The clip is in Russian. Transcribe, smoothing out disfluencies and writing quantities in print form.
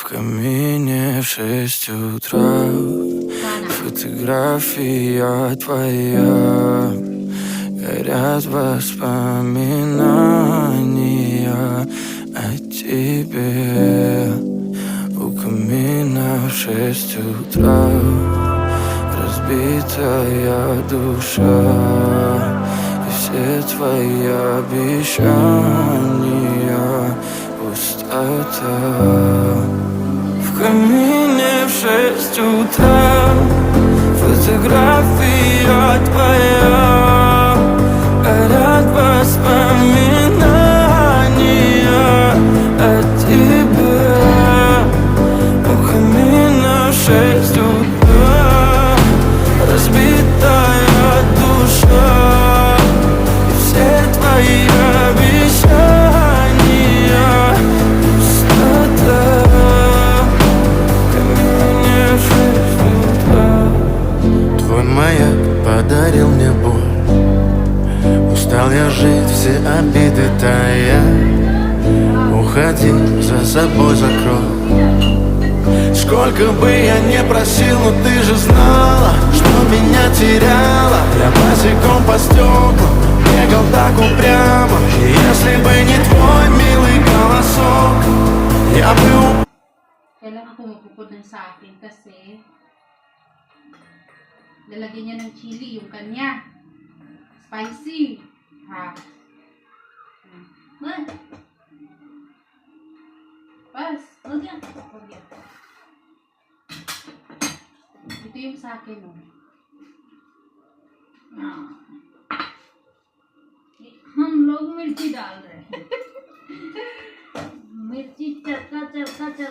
камине в 6 утра фотография твоя. Горят воспоминания о тебе. У камина в 6 утра разбитая душа, и все твои обещания пустота. В камине в 6 утра фотография твоя. Горят воспоминания о тебе. У камина в 6 утра разбитая душа, и все твои обещания пустота. В камине в 6 утра. Твой маяк подарил мне боль. Устал я жить, все обиды тая. Уходи, за собой закрой. Сколько бы я не просил, но ты же знала, что меня теряла. Я босиком по стеклам бегал так упрямо. И если бы не твой милый голосок, я бы Kailangan pumupukod ng sa akin kasi lalagyan niya ng chili yung kanya. Spicy. Ha. Pas. Huwag yan. Ito yung sa akin, oh. हम लोग मिर्ची डाल रहे हैं मिर्ची चरका चरका चरका